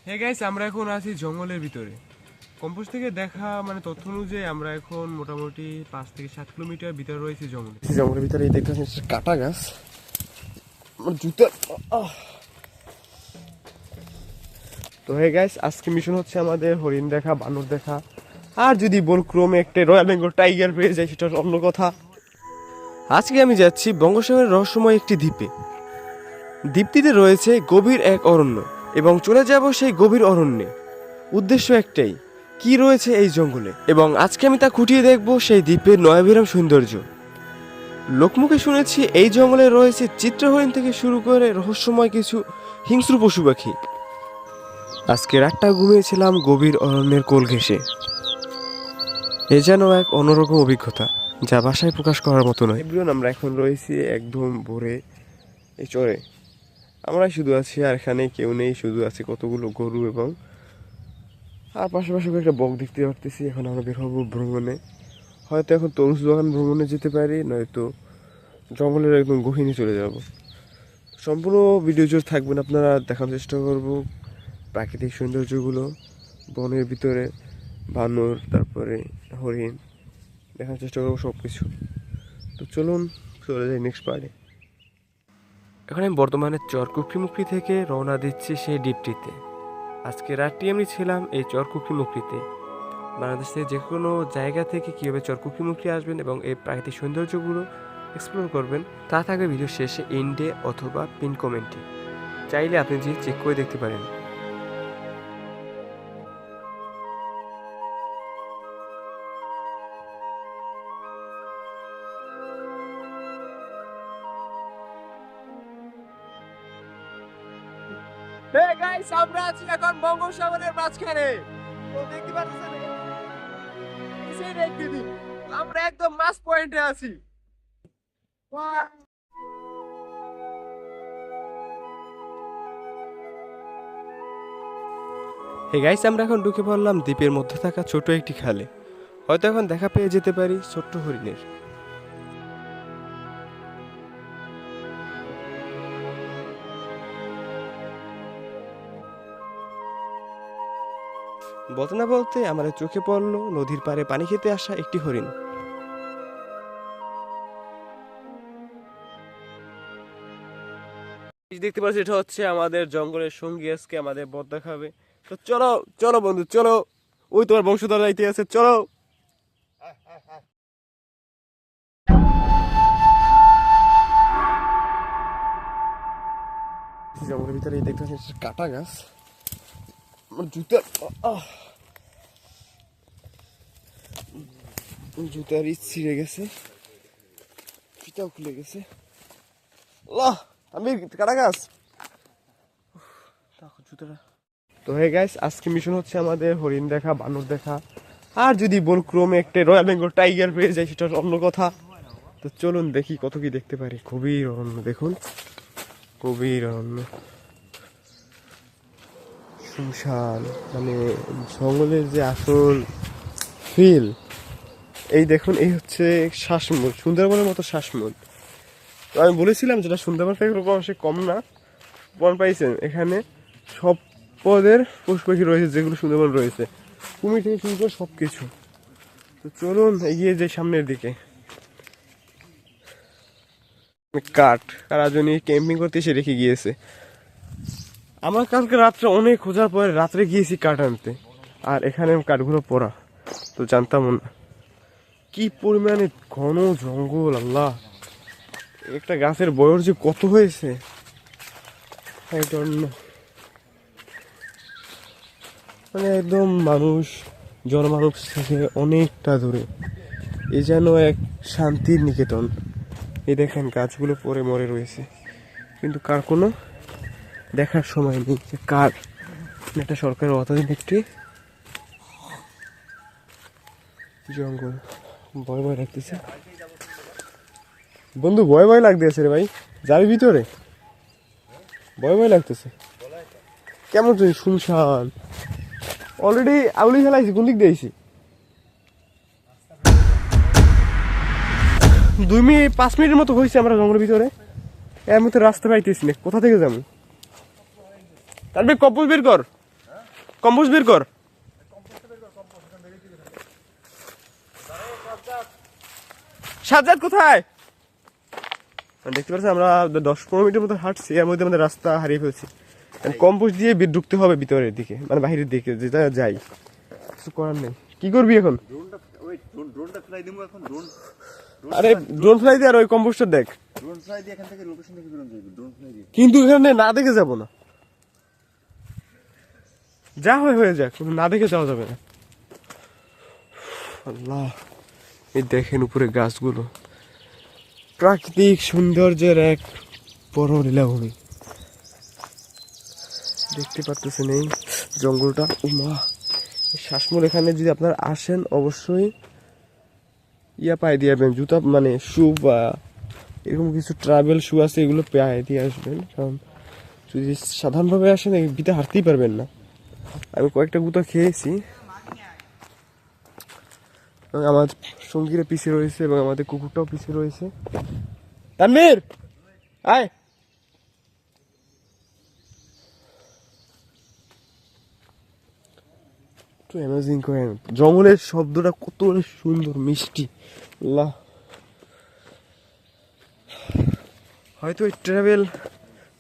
হ্যাঁ গাইস, আমরা এখন আছি জঙ্গলের ভিতরে। কম্পোজ থেকে দেখা মানে তথ্য অনুযায়ী আমরা এখন মোটামুটি 5 থেকে 7 কিলোমিটার ভিতরে রয়েছি জঙ্গলে। জঙ্গলের ভিতরে এই দেখতে পাচ্ছেন কাটা গাছ। আমার জুতা। তো হ্যাঁ গাইস, আজকে মিশন হচ্ছে আমাদের হরিণ দেখা, বানর দেখা, আর যদি বল ক্রমে একটা রয়্যাল বেঙ্গল টাইগার পেয়ে যায় সেটা অন্য কথা। আজকে আমি যাচ্ছি বঙ্গোপসাগরের রহস্যময় একটি দ্বীপে। দ্বীপটিতে রয়েছে গভীর এক অরণ্য এবং চলে যাব সেই গভীর অরণ্যে। উদ্দেশ্য একটাই, কি রয়েছে এই জঙ্গলে, এবং আজকে আমি তা খুঁটিয়ে দেখব সেই দ্বীপের নয়াবিরাম সৌন্দর্য। লোকমুখে শুনেছি এই জঙ্গলে রয়েছে চিত্রহরিণ থেকে শুরু করে রহস্যময় কিছু হিংস্র পশু পাখি। আজকে রাতটা ঘুমিয়েছিলাম গভীর অরণ্যের কোল ঘেঁষে। এ যেন এক অন্যরকম অভিজ্ঞতা, যা ভাষায় প্রকাশ করার মতো নয়। আমরা এখন রয়েছি একদম ভোরে এই চরে। আমরাই শুধু আছি, আর এখানে কেউ নেই, শুধু আছে কতগুলো গরু এবং আর পাশাপাশি একটা বক দেখতে পারতেছি। এখন আমরা বের হবো ভ্রমণে। হয়তো এখন তরমুজ বাগান ভ্রমণে যেতে পারি, নয়তো জঙ্গলের একদম গহীনে চলে যাব। সম্পূর্ণ ভিডিও জুড়ে থাকবেন, আপনারা দেখার চেষ্টা করব প্রাকৃতিক সৌন্দর্যগুলো, বনের ভিতরে বানর, তারপরে হরিণ, দেখার চেষ্টা করবো সব কিছু। তো চলুন চলে যাই নেক্সট পার্টে। এখন আমি বর্তমানে চরকুকরিমুখরি থেকে রওনা দিচ্ছি সেই দ্বীপটিতে। আজকে রাতটি আমি ছিলাম এই চরকুকরিমুখরিতে। বাংলাদেশ থেকে যে কোনো জায়গা থেকে কীভাবে চরকুকরিমুখরি আসবেন এবং এই প্রাকৃতিক সৌন্দর্যগুলো এক্সপ্লোর করবেন তা থাকবে ভিডিও শেষে এন্ডে অথবা পিন কমেন্টে। চাইলে আপনি যে চেক করে দেখতে পারেন। হে গাইস, আমরা আছি এখন বঙ্গোপসাগরের মাঝখানে। তো দেখতে পাচ্ছেন এই সাইডে একটি দ্বীপ, আমরা একদম মাঝ পয়েন্টে আছি। হে গাইস, আমরা এখন ঢুকে পড়লাম দ্বীপের মধ্যে থাকা ছোট একটি খালে। হয়তো এখন দেখা পেয়ে যেতে পারি ছোট্ট হরিণের। বলতে না বলতে আমাদের চোখে পড়লো নদীর পাড়ে পানি খেতে আসা একটি হরিণ। দেখতে পাচ্ছি এটা হচ্ছে আমাদের জঙ্গলের সঙ্গী, আজকে আমাদের বদ দেখাবে। তো চলো চলো বন্ধু চলো, ওই তোমার বংশধর যাইতে আছে, চলো। জঙ্গলের ভিতরে দেখতে পাচ্ছি কাটা গাছ। আমার জুতা, জুতার ছিঁড়ে গেছে, ফিতাও খুলে গেছে। আমি কাটা গাছ জুতাটা। তো হ্যাঁ গাইস, আজকে মিশন হচ্ছে আমাদের হরিণ দেখা, বানর দেখা, আর যদি বল ক্রমে একটা রয়্যাল বেঙ্গল টাইগার পেয়ে যায় সেটা অন্য কথা। তো চলুন দেখি কত কি দেখতে পারি। গভীর অরণ্য, দেখুন গভীর অরণ্য, শুনশান, মানে জঙ্গলের যে আসল ফিল। এই দেখুন, এই হচ্ছে শ্বাসমূল, সুন্দরবনের মতো শ্বাসমূল। তো আমি বলেছিলাম যেটা সুন্দরবন থেকে অবশ্যই কম না, প্রমাণ পাইছেন এখানে সব পদের পশু পাখি রয়েছে যেগুলো সুন্দরবন রয়েছে, কুমির থেকে শুরু করে সব কিছু। তো চলুন এগিয়ে যাই সামনের দিকে। কাঠ কারা জন্য ক্যাম্পিং করতে এসে রেখে গিয়েছে। আমার কালকে রাত্রে অনেক খোঁজার পরে রাত্রে গিয়েছি কাঠ আনতে, আর এখানে কাঠগুলো পড়া, তো জানতাম না কি পরিমাণে ঘন জঙ্গল। আল্লাহ, একটা গাছের বয়স যে কত হয়েছে মানে একদম মানুষ জনমানব থেকে অনেকটা দূরে। এ যেন এক শান্তির নিকেতন। এই দেখেন গাছগুলো পরে মরে রয়েছে, কিন্তু কার কোনো দেখার সময় নেই যে কার। একটা সরকারের অধীন একটি জঙ্গল। ভয় ভয় লাগতেছে বন্ধু, ভয় ভয় লাগতেছে রে ভাই, যাবি ভিতরে? ভয় ভয় লাগতেছে কেমন? তুই শুনশান অলরেডি আউলি খেলাইছি, কোন দিক দিয়েছি 2-5 মিনিটের মতো হয়েছে আমরা জঙ্গলের ভিতরে। এর মধ্যে রাস্তা পাইতেছি না, কোথা থেকে যাবো? তারপরে কপল বের কর, কম্পোস্ট বের কর। সাজ্জাদ কোথায়? দেখতে পাচ্ছেন আমরা 10-15 মিনিটের মতো হাঁটছি, এর মধ্যে আমাদের রাস্তা হারিয়ে ফেলছি। কম্পোস্ট দিয়ে ঢুকতে হবে ভিতরের দিকে, মানে বাহিরের দিকে যেটা যাই, কিছু করার নেই। কি করবি এখন? আরে ড্রোন ফ্লাই দিয়ে আর ওই কম্পোস্টটা দেখ। কিন্তু এখানে না দেখে যাব না, যা হয় হয়ে যাক, না দেখে যাওয়া যাবে না। আল্লাহ, এই দেখেন উপরে গাছগুলো, প্রাকৃতিক সৌন্দর্যের এক বড় লীলাভূমি। দেখতে পাচ্ছেন এই জঙ্গলটা, ও মা, শ্বাসমূল। এখানে যদি আপনারা আসেন অবশ্যই পায়ে দিয়ে আসবেন, জুতা মানে শু বা এরকম কিছু ট্রাভেল শু আছে, এগুলো পায়ে দিয়ে আসবেন। কারণ যদি সাধারণভাবে আসেন এই বিতে হাঁটতেই পারবেন না। আমি কয়েকটা গুতা খেয়েছি, আমার সঙ্গীরা পিছিয়ে রয়েছে এবং আমাদের কুকুরটাও পিছিয়ে রয়েছে। তানভীর আয়, একটু অ্যামেজিং করেন। জঙ্গলের শব্দটা কত সুন্দর মিষ্টি। আল্লাহ, হয়তো এই ট্রাভেল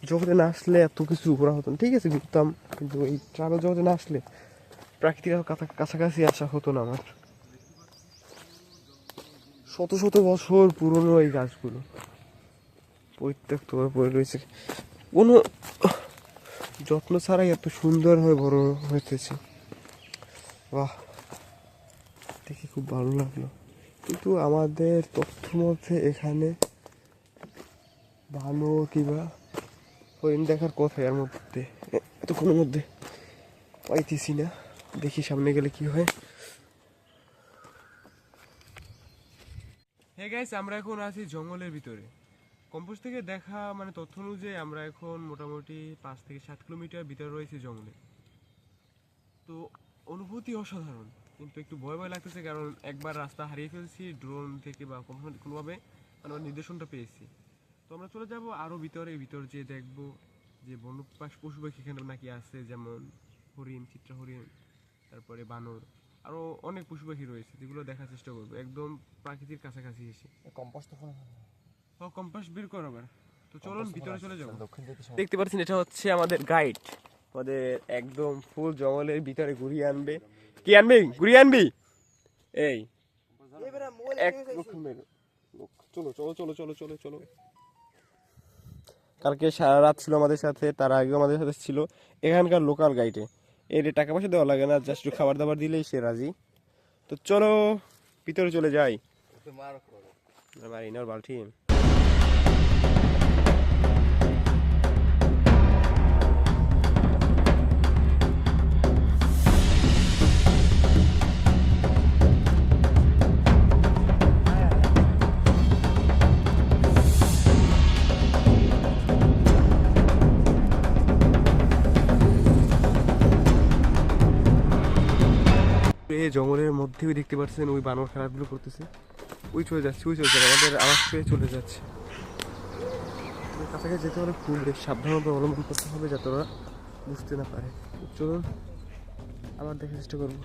জগতে না আসলে এত কিছু ঘোরা হতো না, ঠিক আছে ঘুরতাম, কিন্তু এই ট্রাভেল জগতে না আসলে প্রাকৃতিক কাছাকাছি আসা হতো না আমার। শত শত বছর পুরনো এই গাছগুলো পরিত্যক্ত হয়ে পড়ে রয়েছে, কোনো যত্ন ছাড়াই এত সুন্দরভাবে বড় হইতেছে। বাহ, দেখে খুব ভালো লাগলো। কিন্তু আমাদের তথ্য মধ্যে এখানে ভালো কিংবা হরিণ দেখার কথা এর মধ্যে এতক্ষণের মধ্যে পাইতেছি না। দেখি সামনে গেলে কি হয়। হ্যাঁ গাইস, আমরা এখন আছি জঙ্গলের ভিতরে। কম্পোস্ট থেকে দেখা মানে তথ্য অনুযায়ী আমরা এখন মোটামুটি 5 থেকে 7 কিলোমিটার ভিতরে রয়েছে জঙ্গলে। তো অনুভূতি অসাধারণ, কিন্তু একটু ভয় ভয় লাগতেছে, কারণ একবার রাস্তা হারিয়ে ফেলছি ড্রোন থেকে বা কোনোভাবে মানে নির্দেশনটা পেয়েছি। তো আমরা চলে যাব আরও ভিতর যেয়ে দেখবো যে বন্য পশু পাখি এখানে নাকি আছে, যেমন হরিণ, চিত্রা হরিণ, তারপরে বানর, আরও অনেক পশু পাখি রয়েছে, যেগুলো দেখার চেষ্টা করবো একদম প্রাকৃতির কাছাকাছি এসে। কম্পাস বের কর আবার। তো চলুন ভিতরে চলে যাবো। দেখতে পাচ্ছেন এটা হচ্ছে আমাদের গাইড, আমাদের একদম ফুল জঙ্গলের ভিতরে ঘুরিয়ে আনবে। কি আনবি? ঘুরিয়ে আনবি? এই এক রকমের লোক। চলো চলো চলো চলো চলো চলো। কালকে সারা রাত ছিল আমাদের সাথে, তার আগেও আমাদের সাথে ছিল এখানকার লোকাল গাইডে। এর টাকা পয়সা দেওয়া লাগে না, জাস্ট খাবার দাবার দিলেই সে রাজি। তো চলো ভিতরে চলে যাই। মারি না বালতি। জঙ্গলের মধ্যেও দেখতে পাচ্ছেন ওই বানর খেলাধুলো করতেছে। ওই চলে যাচ্ছে, আমাদের আওয়াজ পেয়ে চলে যাচ্ছে। কাছাকাছি যেতে হলে খুব সাবধানতা অবলম্বন করতে হবে, যাতে ওরা বুঝতে না পারে। চলুন আবার দেখার চেষ্টা করবো।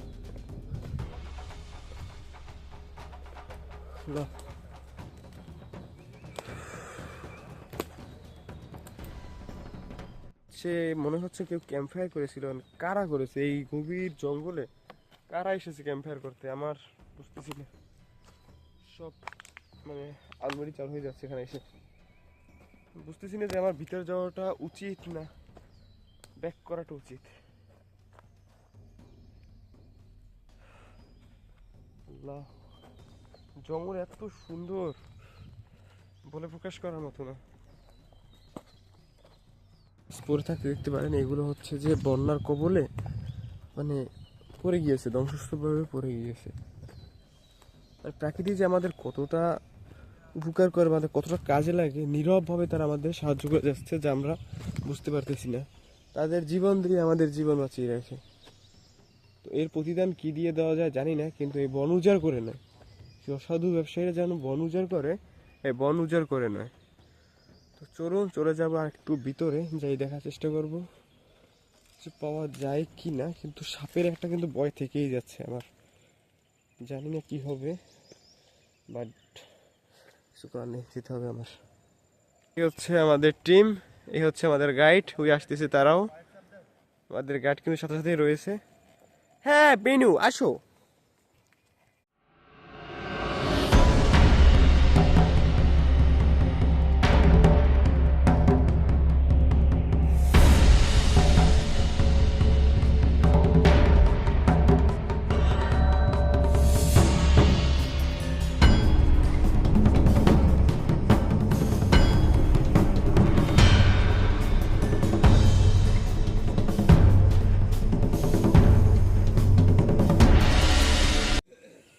সে মনে হচ্ছে কেউ ক্যাম্প ফায়ার করেছিল। কারা করেছে এই গভীর জঙ্গলে? কারা এসেছে ক্যাম্প ফায়ার করতে? আমার বুঝতেছি না, সব মানে আলমারি চালু হয়ে যাচ্ছে এখানে এসে। বুঝতেছি না যে আমার ভিতরে যাওয়াটা উচিত না ব্যাক করাটা উচিত। আল্লাহ, জঙ্গল এত সুন্দর বলে প্রকাশ করার মতো না। পরে থাকতে দেখতে পারেন এগুলো হচ্ছে যে বন্যার কবলে মানে পড়ে গিয়েছে, ধ্বংসস্তূপভাবে পড়ে গিয়েছে। আর প্রাকৃতিক যে আমাদের কতটা উপকার করে, আমাদের কতটা কাজে লাগে, নীরবভাবে তারা আমাদের সাহায্য করে যাচ্ছে, যা আমরা বুঝতে পারতেছি না। তাদের জীবন দিয়ে আমাদের জীবন বাঁচিয়ে রাখে। তো এর প্রতিদান কি দিয়ে দেওয়া যায় জানি না, কিন্তু এই বন উজাড় করে নয়। অসাধু ব্যবসায়ীরা যেন বন উজাড় করে, এই বন উজাড় করে নয়। তো চলুন চলে যাবো আর একটু ভিতরে যাই, দেখার চেষ্টা করব পাওয়া যায় কি না, কিন্তু সাপের একটা কিন্তু ভয় থেকেই যাচ্ছে আমার। জানি না কি হবে, বাট কিছু করার নেই, যেতে হবে আমার। এই হচ্ছে আমাদের টিম, এই হচ্ছে আমাদের গাইড, ওই আসতেছে তারাও। আমাদের গাইড কিন্তু সাথে সাথেই রয়েছে। হ্যাঁ বেনু আসো।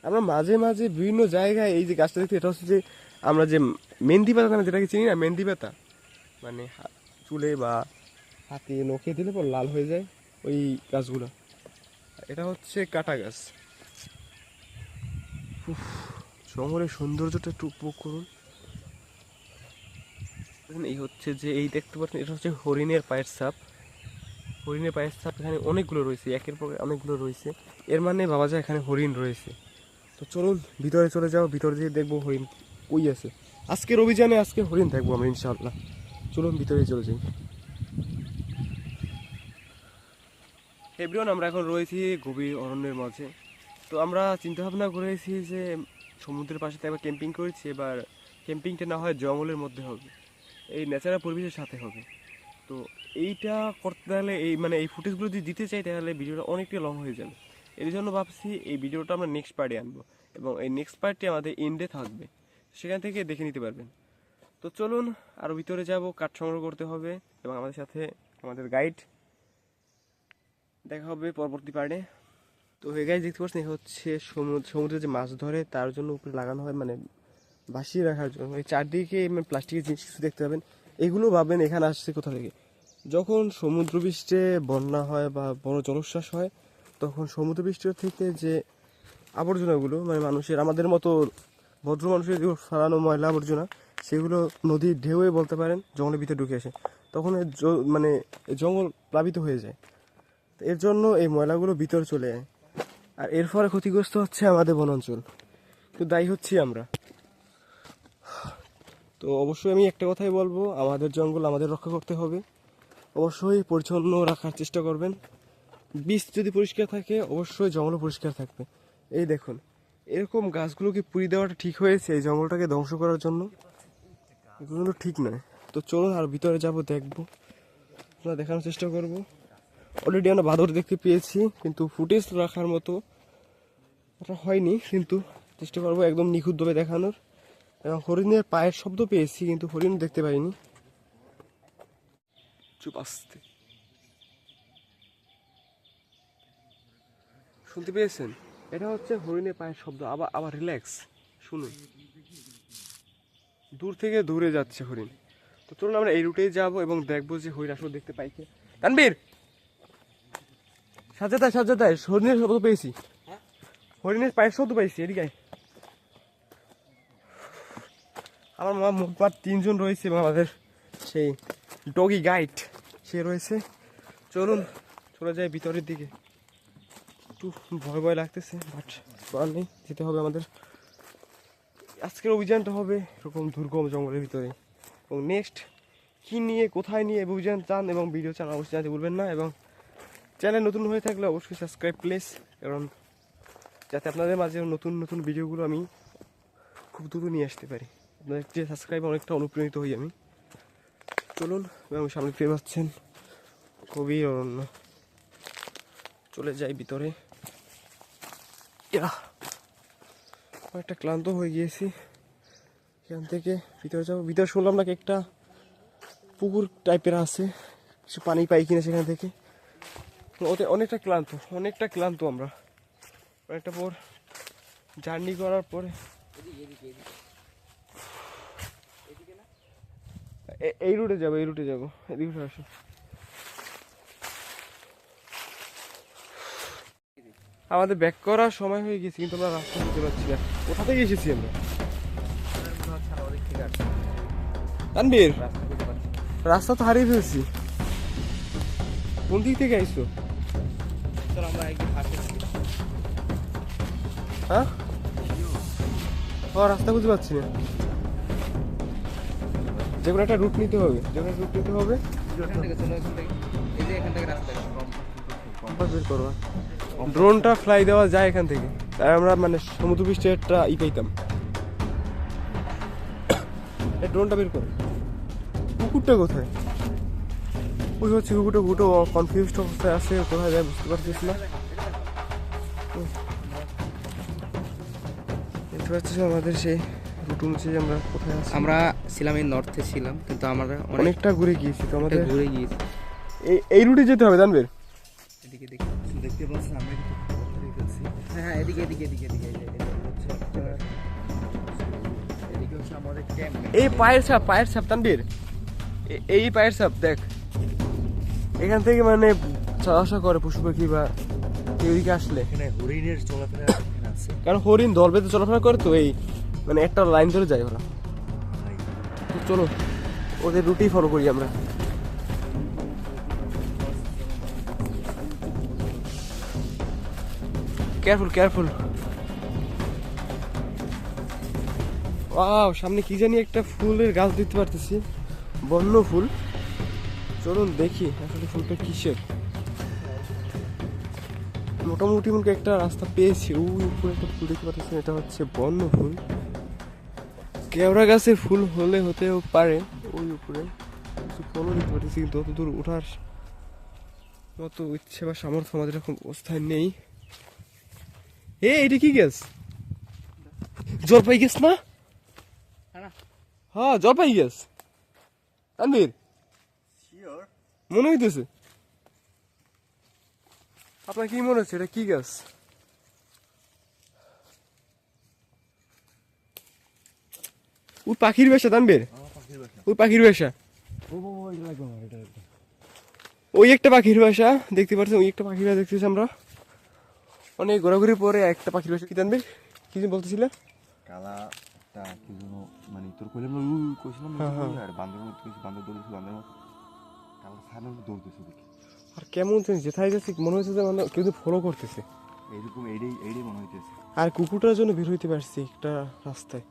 আমরা মাঝে মাঝে বিভিন্ন জায়গায় এই যে গাছটা দেখতে, এটা হচ্ছে যে আমরা যে মেহেন্দি পাতা নামে যেটাকে চিনি না, মেহেন্দি পাতা মানে চুলে বা হাতে নখে দিলে পর লাল হয়ে যায় ওই গাছগুলো। এটা হচ্ছে কাটা গাছ। জঙ্গলের সৌন্দর্যটা একটু উপভোগ করুন। এই হচ্ছে যে এই দেখতে পাচ্ছেন, এটা হচ্ছে হরিণের পায়ের ছাপ। হরিণের পায়ের ছাপ এখানে অনেকগুলো রয়েছে, একের পর অনেকগুলো রয়েছে, এর মানে ভাবা যায় এখানে হরিণ রয়েছে। তো চলুন ভিতরে চলে যাও, ভিতরে দিয়ে দেখবো হরিণ কই আছে। আজকের অভিযানে আজকে হরিণ দেখবো আমরা ইনশাআল্লাহ। চলুন ভিতরে চলে যাই। এভরিওয়ান, আমরা এখন রয়েছি গভীর অরণ্যের মাঝে। তো আমরা চিন্তা ভাবনা করেছি যে সমুদ্রের পাশে তো একবার ক্যাম্পিং করেছি, এবার ক্যাম্পিংটা না হয় জঙ্গলের মধ্যে হবে, এই ন্যাচারাল পরিবেশের সাথে হবে। তো এইটা করতে হলে এই মানে এই ফুটেজগুলো যদি দিতে চাই তাহলে ভিডিওটা অনেকটা লং হয়ে যাবে। এর জন্য ভাবছি এই ভিডিওটা আমরা নেক্সট পার্টে আনবো, এবং এই নেক্সট পার্টটি আমাদের এন্ডে থাকবে, সেখান থেকে দেখে নিতে পারবেন। তো চলুন আরও ভিতরে যাব, কাঠ সংগ্রহ করতে হবে, এবং আমাদের সাথে আমাদের গাইড দেখা হবে পরবর্তী পার্টে। তো এই গাইজ দেখতে পাচ্ছেন, হচ্ছে সমুদ্রে যে মাছ ধরে তার জন্য উপরে লাগানো হয়, মানে ভাসিয়ে রাখার জন্য। এই চারদিকে প্লাস্টিকের জিনিস কিছু দেখতে পাবেন। এগুলো ভাববেন এখানে আসছে কোথা থেকে। যখন সমুদ্রপৃষ্ঠে বন্যা হয় বা বড় জলোচ্ছ্বাস হয়, তখন সমুদ্রপৃষ্ঠ থেকে যে আবর্জনাগুলো, মানে মানুষের আমাদের মতো ভদ্র মানুষের যে ফেলানো ময়লা আবর্জনা, সেগুলো নদীর ঢেউয়ে বলতে পারেন জঙ্গলের ভিতরে ঢুকে আসে। তখন মানে জঙ্গল প্লাবিত হয়ে যায়। এর জন্য এই ময়লাগুলো ভিতরে চলে যায়, আর এর ফলে ক্ষতিগ্রস্ত হচ্ছে আমাদের বনাঞ্চল। তো দায়ী হচ্ছি আমরা। তো অবশ্যই আমি একটা কথাই বলবো, আমাদের জঙ্গল আমাদের রক্ষা করতে হবে। অবশ্যই পরিচ্ছন্ন রাখার চেষ্টা করবেন। বীজ যদি পরিষ্কার থাকে অবশ্যই জঙ্গলও পরিষ্কার থাকবে। এই দেখুন, এরকম গাছগুলোকে পুড়িয়ে দেওয়াটা ঠিক হয়েছে এই জঙ্গলটাকে ধ্বংস করার জন্য? এগুলো ঠিক নয়। তো চলুন আর ভিতরে যাব, দেখবো, আপনারা দেখানোর চেষ্টা করব। অলরেডি আমরা বাদর দেখতে পেয়েছি, কিন্তু ফুটেজ রাখার মতো ওটা হয়নি, কিন্তু চেষ্টা করবো একদম নিখুঁতভাবে দেখানোর। এবং হরিণের পায়ের শব্দ পেয়েছি, কিন্তু হরিণ দেখতে পাইনি। চুপ, আসতে শুনতে পেয়েছেন? এটা হচ্ছে হরিণের পায়ের শব্দ। আবার আবার রিল্যাক্স শুনুন, দূর থেকে দূরে যাচ্ছে হরিণ। তো চলুন আমরা এই রুটেই যাবো এবং দেখবো যে হরিণ আসলে দেখতে পাই কি। তানবীর, সাজাতায় সাজাতায় হরিণের শব্দ পেয়েছি, হরিণের পায়ের শব্দ পাইছি, এদিকে আয়। আমার মা মোটমাট 3 জন রয়েছে, এবং আমাদের সেই ডগি গাইড সে রয়েছে। চলুন চলে যাই ভিতরের দিকে। একটু ভয় ভয় লাগতেছে, বাট করার নেই, যেতে হবে আমাদের। আজকের অভিযানটা হবে এরকম দুর্গম জঙ্গলের ভিতরে। এবং নেক্সট কী নিয়ে, কোথায় নিয়ে অভিযান চান এবং ভিডিও চান অবশ্যই জানাতে ভুলবেন না। এবং চ্যানেল নতুন হয়ে থাকলে অবশ্যই সাবস্ক্রাইব প্লিজ, কারণ যাতে আপনাদের মাঝে নতুন নতুন ভিডিওগুলো আমি খুব দ্রুত নিয়ে আসতে পারি। আপনাদের যে সাবস্ক্রাইব অনেকটা অনুপ্রাণিত হই আমি। চলুন, এবং সামনে ফিরে পাচ্ছেন গভীর অরণ্য। চলে যাই ভিতরে। অনেকটা ক্লান্ত হয়ে গিয়েছি, এখান থেকে ভিতরে যাবো। ভিতরে শুনলাম নাকি একটা পুকুর টাইপের আছে, কিছু পানি পাই কিনা সেখান থেকে। ওতে অনেকটা ক্লান্ত আমরা, অনেকটা পর জার্নি করার পরে। এই রুটে যাবো, এদিকে আসো। আমাদের ব্যাক করার সময় হয়ে গেছে, কিন্তু আমরা রাস্তা বুঝতে পারছি না কোথা থেকে এসেছি আমরা। তানবীর, রাস্তা তো হারিয়ে ফেলছি। কোন দিক থেকে আইছো? চল আমরা একদিন হাঁটতে থাকি। হ্যাঁ রাস্তা বুঝতে পারছি না। যে কোনো একটা রুট নিতে হবে, এখান থেকে চলো, এখান থেকে এই যে এখান থেকে রাস্তা কম্পাস বের করবা। ড্রোনটা ফ্লাই দেওয়া যায় এখান থেকে, তাই আমরা মানে সমুদ্র পৃষ্ঠের একটা পাইতাম। এই ড্রোনটা বের করো। কুকুরটা কোথায়? ওই হচ্ছে কুকুরটা কনফিউজড অবস্থায় আছে, কোথায় যায় বুঝতে পারছিস না। দেখতে পাচ্ছিস আমাদের সেই রুট অনুযায়ী আমরা কোথায় আছি। আমরা ছিলাম এই নর্থে ছিলাম, কিন্তু আমরা অনেকটা ঘুরে গিয়েছি তো, আমাদের ঘুরে গিয়েছি। এই রুটে যেতে হবে জানবে। এদিকে দেখতে পাচ্ছেন আমরা কিন্তু হ্যাঁ এদিকে এদিকে এদিকে এদিকে এদিকে হচ্ছে আমাদের ক্যাম্প। এই পায়ের ছাপ তানবীর, এই পায়ের ছাপ দেখ। এখান থেকে মানে চলাচল করে পশু পাখি বা এদিকে আসলে, এখানে হরিণের চলাফেরা আছে। কারণ হরিণ দল বেঁধে চলাফেরা করে তো, এই মানে একটা লাইন ধরে যায় ওরা। তো চলো ওদের রুটেই ফলো করি আমরা। কেয়ারফুল। ওয়াও, সামনে কি জানি একটা ফুলের গাছ দেখতে পারতেছি, বন্য ফুল। চলুন দেখি আসলে ফুলটা কিসের। মোটামুটি মনে একটা রাস্তা পেয়েছি। ওই উপরে একটা ফুল দেখতে পাচ্ছেন, এটা হচ্ছে বন্য ফুল। কেওড়া গাছের ফুল হলে হতেও পারে। ওই উপরে কিছু ফলও দেখতে পাচ্ছি, কিন্তু অত দূর ওঠার মতো ইচ্ছে বা সামর্থ্য আমাদের এখন অবস্থায় নেই। এটা কি গাছ? জলপাই গাছ না? হ্যাঁ জলপাই গাছ তানভীর, মনে হইতেছে। আপনার কি মনে হচ্ছে এটা কি গাছ? ওই পাখির বাসা তানভীর, ওই পাখির বাসা, ওই একটা পাখির বাসা দেখতে পাচ্ছেন। ওই একটা পাখির বাসা দেখতেছি আমরা অনেক ঘোরাঘুরি পরে একটা পাখির বাসা। কি তানভীর কি বলতেছিলে? কালাটা কি যেন মানে তোর কইলাম না, কইছিলাম আর বান্দরের মতো কিছু, বান্দর দৌড়তেছে, বান্দরের মতো কালার ছাড়ানো দৌড়তেছে দেখি। আর কেমন যেথায় যাচ্ছে মনে হচ্ছে যে মানে কেউ ফলো করতেছে এইরকম এইটাই মনে হইতেছে। আর কুকুরটার জন্য বের হইতে পারছি একটা রাস্তায়।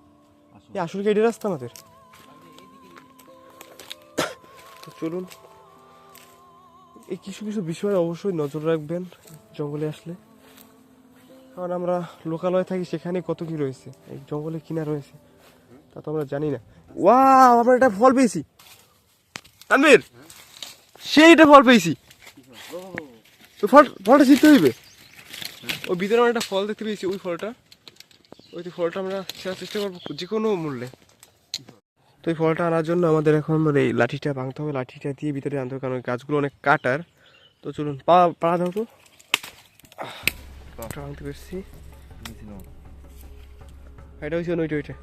আসলে কি এটাই রাস্তা আমাদের? তো চলুন, এই কিছু বিষয়ে অবশ্যই নজর রাখবেন জঙ্গলে আসলে, কারণ আমরা লোকালয়ে থাকি, সেখানে কত কি রয়েছে, এই জঙ্গলে কিনা রয়েছে তা তো আমরা জানি না। ওয়াও, আমরা একটা ফল পেয়েছি তানভীর, সেইটা ফল পেয়েছি। তো ফলটা ছিটতে হইবে, ওই ভিতরে আমরা একটা ফল দেখতে পেয়েছি। ওই ফলটা আমরা ছেঁড়ার চেষ্টা করবো যে কোনো মূল্যে। তো এই ফলটা আনার জন্য আমাদের এখন মানে এই লাঠিটা ভাঙতে হবে, লাঠিটা দিয়ে ভিতরে আনতে হবে, কারণ গাছগুলো অনেক কাটার। তো চলুন পা দাও তো, ভাঙতে পেরেছি। এটা হয়েছে ওইটা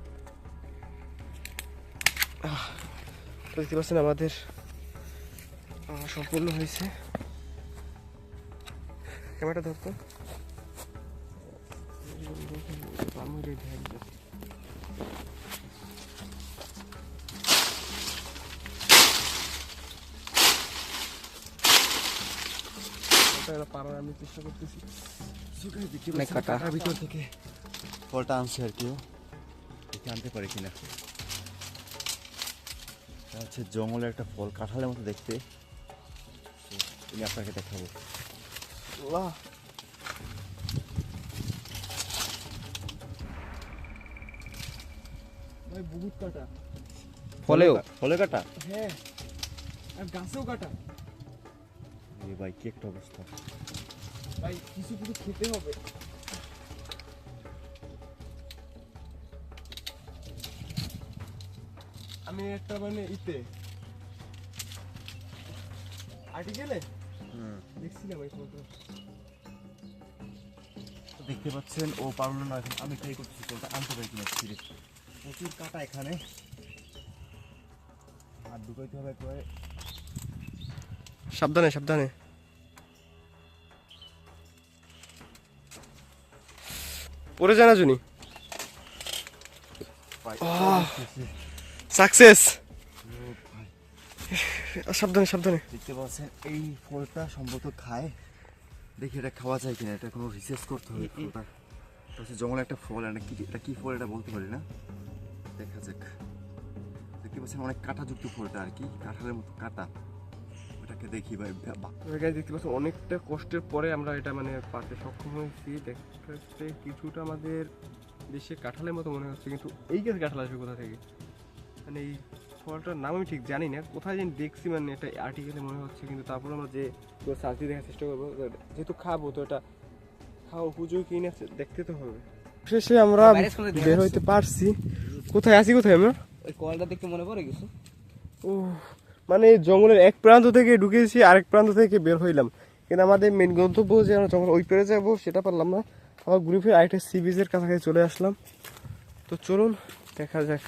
দেখতে পাচ্ছেন আমাদের সম্পূর্ণ হয়েছে। ক্যামেরাটা ধরতো, আমি চেষ্টা করতেছি কাটার ভিতর থেকে ফলটা আনছে আর কেউ দেখে আনতে পারে কিনা। এটা হচ্ছে জঙ্গলের একটা ফল, কাঁঠালের মতো দেখতে। আমি আপনাকে দেখাবো। ভাই বহুত কাটা, ফলে কাটা, হ্যাঁ, আর গাছেও কাটা। ভাই কি একটা অবস্থা। ভাই কিছু খেতে হবে। আমি একটা মানে আর্টিকেলে দেখছিলাম এই ফটো। দেখতে পাচ্ছেন ও পারলো না, এখন আমি ট্রাই করতেছি ফলটা আনতে পারি কিনা। প্রচুর কাটা এখানে, আর ঢুকাইতে হবে একবারে। সাবধানে পরে জানা জুনি। সাকসেস, সাবধানে সাবধানে। দেখতে পাচ্ছেন এই ফলটা সম্ভবত খায়, দেখি এটা খাওয়া যায় কিনা, এটা কোনো রিসার্চ করতে হবে। ফলটা এটা হচ্ছে জঙ্গলে একটা ফল, এটা কি ফল এটা বলতে পারি না, দেখা যাক। দেখতে পাচ্ছেন অনেক কাঁটাযুক্ত ফলটা আর কি, কাঁঠালের মতো কাঁটা। ওটাকে দেখি ভাই। গাইস দেখতে পাচ্ছেন অনেকটা কষ্টের পরে আমরা এটা মানে পাতে সক্ষম হয়েছি। দেখতে পাচ্ছি কিছুটা আমাদের দেশে কাঁঠালের মতো মনে হচ্ছে, কিন্তু এই গাছ কাঁঠাল আসবে কোথা থেকে, মানে এই ফলটার নাম আমি ঠিক জানি না, কোথায় যেন দেখছি, মানে এটা আর্টিকেলে মনে হচ্ছে, কিন্তু তারপরে আমরা যে সার্চ দিয়ে দেখার চেষ্টা করবো, যেহেতু খাবো তো এটা খাওয়া উপযোগী কিনা দেখতে তো হবে। শেষে আমরা বের হইতে পারছি। কোথায় আছি, কোথায় আমরা? ওই কলটা দেখতে মনে পড়ে কিছু। ও মানে জঙ্গলের এক প্রান্ত থেকে ঢুকেছি, আরেক প্রান্ত থেকে বের হইলাম, কিন্তু আমাদের মেন গন্তব্য যে আমরা জঙ্গল ওই পেরে যাবো সেটা পারলাম না। আবার ঘুরে ফিরে আরেকটা সি বিচের কাছাকাছি চলে আসলাম। তো চলুন দেখা যাক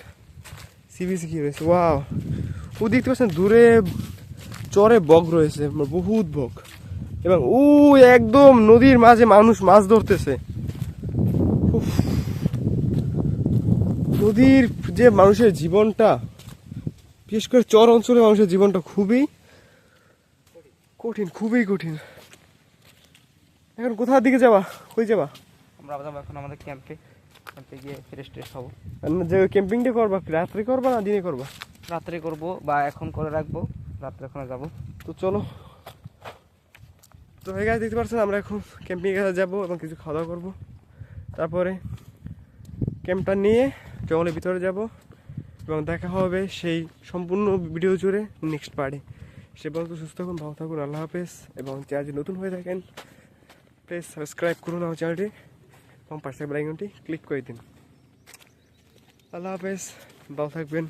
সি বিচে কি রয়েছে। ওয়াও, ও দেখতে পাচ্ছেন দূরে চরে বগ রয়েছে, বহুত বগ, এবং ও একদম নদীর মাঝে মানুষ মাছ ধরতেছে। উফ, নদীর যে মানুষের জীবনটা, বিশেষ করে চর অঞ্চলে মানুষের জীবনটা খুবই কঠিন, খুবই কঠিন। এখন কোথার দিকে যাবা, কই যাবা? আমরা যাবো এখন আমাদের ক্যাম্পে গিয়ে ফ্রেশ ট্রেশ হবো। যে ক্যাম্পিংটা করবা রাত্রে করবা না দিনে করবা? রাত্রে করব বা এখন করে রাখবো, রাত্রে এখন যাবো। তো চলো। তো হয়ে গেছে, দেখতে পাচ্ছেন আমরা এখন ক্যাম্পিং এ যাবো এবং কিছু খাওয়া দাওয়া করবো, তারপরে ক্যাম্পটা নিয়ে জঙ্গলের ভিতরে যাব এবং দেখা হবে সেই সম্পূর্ণ ভিডিও জুড়ে নেক্সট পার্টে। সে পর্যন্ত সুস্থ থাকুন, ভালো থাকুন, আল্লাহ হাফেজ। এবং চ্যানেলটি নতুন হয়ে থাকেন প্লিজ সাবস্ক্রাইব করুন আমার চ্যানেলটি এবং পাশে বেল আইকনটি ক্লিক করে দিন। আল্লাহ হাফেজ, ভালো থাকবেন।